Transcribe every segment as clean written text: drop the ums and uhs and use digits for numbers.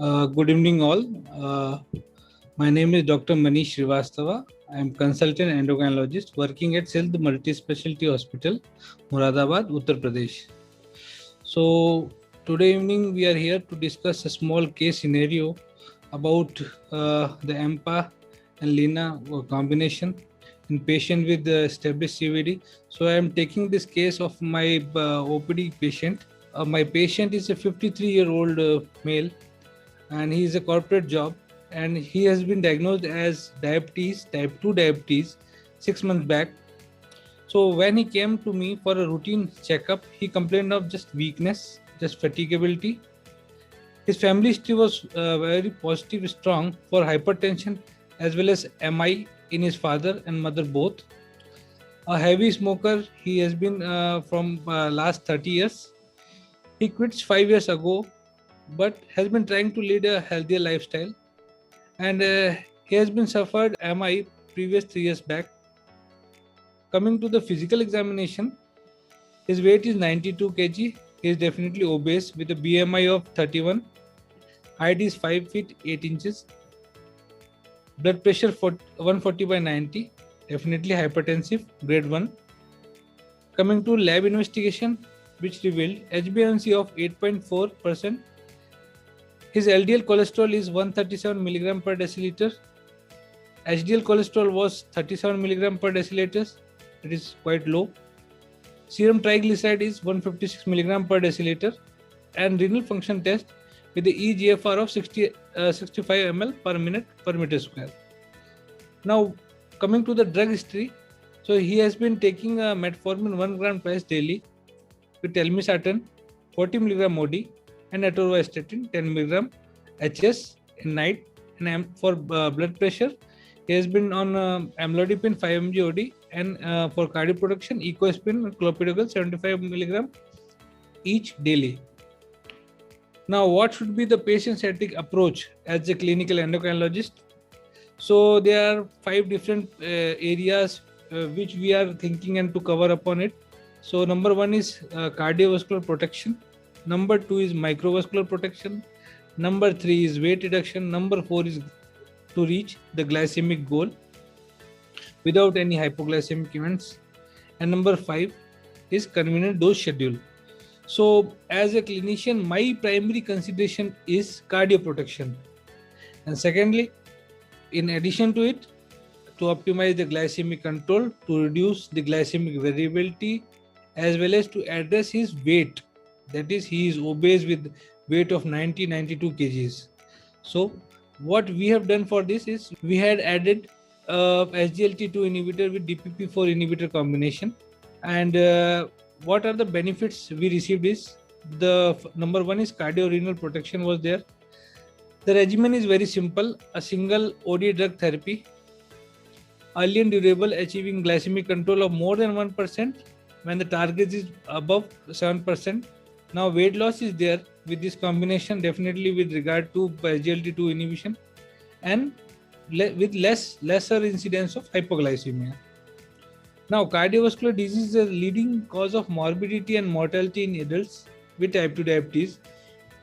Good evening, all. My name is Dr. Manish Shrivastav. I am consultant endocrinologist working at Silk Multi-Specialty Hospital, Muradabad, Uttar Pradesh. So, today evening we are here to discuss a small case scenario about the EMPA and LINA combination in patient with established CVD. So, I am taking this case of my OPD patient. My patient is a 53-year-old male, and he is a corporate job, and he has been diagnosed as diabetes, type 2 diabetes, 6 months back. So when he came to me for a routine checkup, he complained of just weakness, just fatigability. His family history was very positive, strong for hypertension as well as MI in his father and mother both. A heavy smoker, he has been from last 30 years. He quit 5 years ago, but has been trying to lead a healthier lifestyle, and he has been suffered MI previous 3 years back. Coming to the physical examination, his weight is 92 kg. He is definitely obese with a BMI of 31. Height is 5 feet 8 inches. Blood pressure 140/90. Definitely hypertensive, grade 1. Coming to lab investigation, which revealed HbA1c of 8.4%. His LDL cholesterol is 137 milligram per deciliter. HDL cholesterol was 37 milligram per deciliter. It is quite low. Serum triglyceride is 156 milligram per deciliter, and renal function test with the eGFR of 65 ml per minute per meter square. Now, coming to the drug history, so he has been taking metformin 1 gram twice daily with telmisartan 40 milligram OD and atorvastatin 10 milligram HS in night. And for blood pressure, he has been on amlodipine 5 mg OD, and for cardioprotection, ecospin and clopidogrel 75 milligram each daily. Now, what should be the patient-centric approach as a clinical endocrinologist? So there are 5 different areas which we are thinking and to cover upon it. So number 1 is cardiovascular protection. Number 2 is microvascular protection. Number 3 is weight reduction. Number 4 is to reach the glycemic goal without any hypoglycemic events. And number 5 is convenient dose schedule. So as a clinician, my primary consideration is cardio protection. And secondly, in addition to it, to optimize the glycemic control, to reduce the glycemic variability, as well as to address his weight. That is, he is obese with weight of 92 kgs. So what we have done for this is we had added SGLT2 inhibitor with DPP4 inhibitor combination. And what are the benefits we received is, the number 1 is cardiorenal protection was there. The regimen is very simple: a single OD drug therapy, early and durable, achieving glycemic control of more than 1% when the target is above 7%. Now weight loss is there with this combination, definitely with regard to SGLT2 inhibition, and with lesser incidence of hypoglycemia. Now, cardiovascular disease is a leading cause of morbidity and mortality in adults with type 2 diabetes,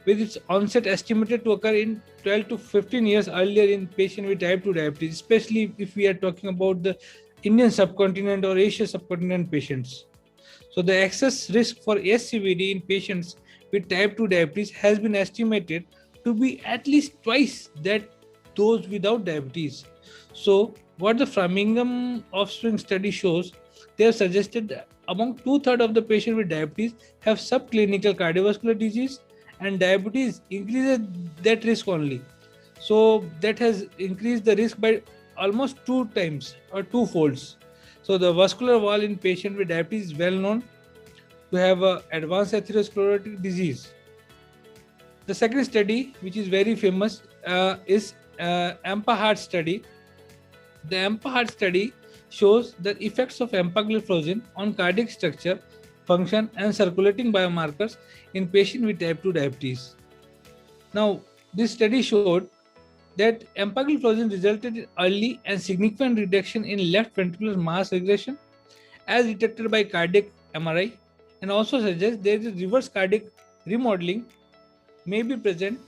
with its onset estimated to occur in 12 to 15 years earlier in patients with type 2 diabetes, especially if we are talking about the Indian subcontinent or Asia subcontinent patients. So the excess risk for SCVD in patients with type 2 diabetes has been estimated to be at least twice that those without diabetes. So what the Framingham Offspring study shows, they have suggested that among 2/3 of the patients with diabetes have subclinical cardiovascular disease, and diabetes increases that risk only. So that has increased the risk by almost 2 times or 2 folds. So the vascular wall in patient with diabetes is well known to have advanced atherosclerotic disease. The second study, which is very famous, is EMPA heart study. The EMPA heart study shows the effects of empagliflozin on cardiac structure, function, and circulating biomarkers in patients with type 2 diabetes. Now, this study showed that empagliflozin resulted in early and significant reduction in left ventricular mass regression as detected by cardiac MRI, and also suggests there is reverse cardiac remodeling may be present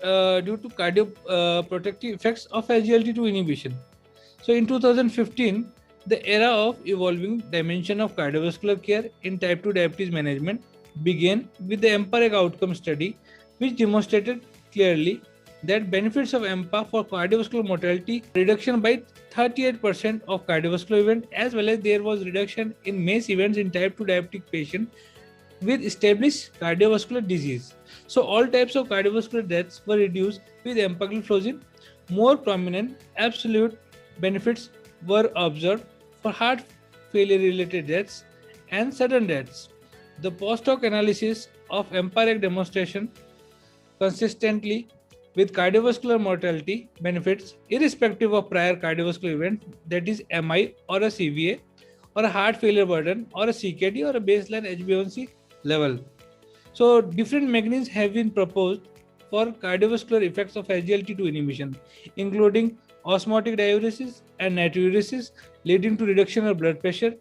due to cardioprotective effects of SGLT2 inhibition. So in 2015, the era of evolving dimension of cardiovascular care in type 2 diabetes management began with the EMPA outcome study, which demonstrated clearly that benefits of EMPA for cardiovascular mortality reduction by 38% of cardiovascular events, as well as there was reduction in MACE events in type 2 diabetic patients with established cardiovascular disease. So all types of cardiovascular deaths were reduced with empagliflozin. More prominent absolute benefits were observed for heart failure related deaths and sudden deaths. The post-hoc analysis of EMPA demonstration consistently with cardiovascular mortality benefits irrespective of prior cardiovascular event, that is MI or a CVA or a heart failure burden or a CKD or a baseline HbA1c level. So different mechanisms have been proposed for cardiovascular effects of SGLT2 inhibition, including osmotic diuresis and natriuresis, leading to reduction of blood pressure,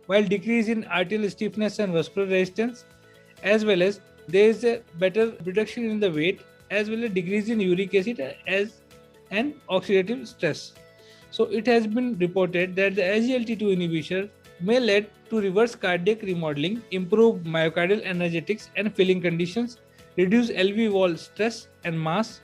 while decrease in arterial stiffness and vascular resistance, as well as there is a better reduction in the weight, as well as decrease in uric acid as an oxidative stress. So it has been reported that the SGLT2 inhibition may lead to reverse cardiac remodeling, improve myocardial energetics and filling conditions, reduce LV wall stress and mass,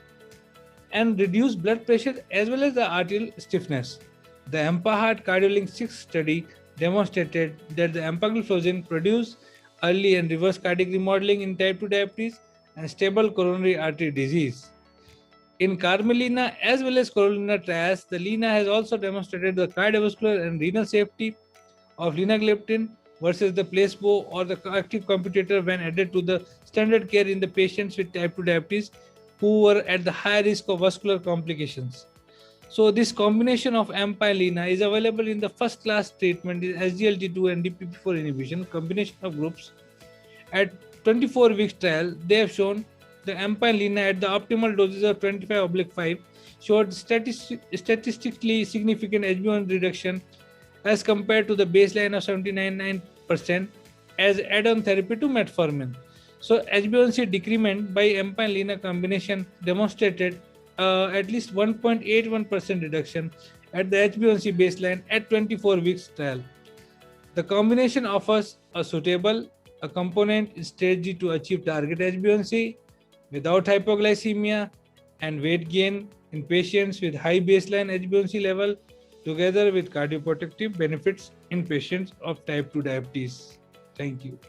and reduce blood pressure as well as the arterial stiffness. The EMPA-Heart CardioLink 6 study demonstrated that the empagliflozin produced early and reverse cardiac remodeling in type 2 diabetes and stable coronary artery disease. In Carmelina as well as Carolina trials, the LINA has also demonstrated the cardiovascular and renal safety of linagliptin versus the placebo or the active competitor when added to the standard care in the patients with type 2 diabetes who were at the high risk of vascular complications. So this combination of EMPA and LINA is available in the first class treatment in SGLT2 and DPP4 inhibition combination of groups. At 24 weeks trial, they have shown the EMPA and LINA at the optimal doses of 25/5 showed statistically significant HbA1c reduction as compared to the baseline of 79% as add-on therapy to metformin. So HbA1c decrement by EMPA and LINA combination demonstrated at least 1.81% reduction at the HbA1c baseline at 24 weeks trial. The combination offers a suitable component strategy to achieve target HbA1c without hypoglycemia and weight gain in patients with high baseline HbA1c level, together with cardioprotective benefits in patients of type 2 diabetes. Thank you.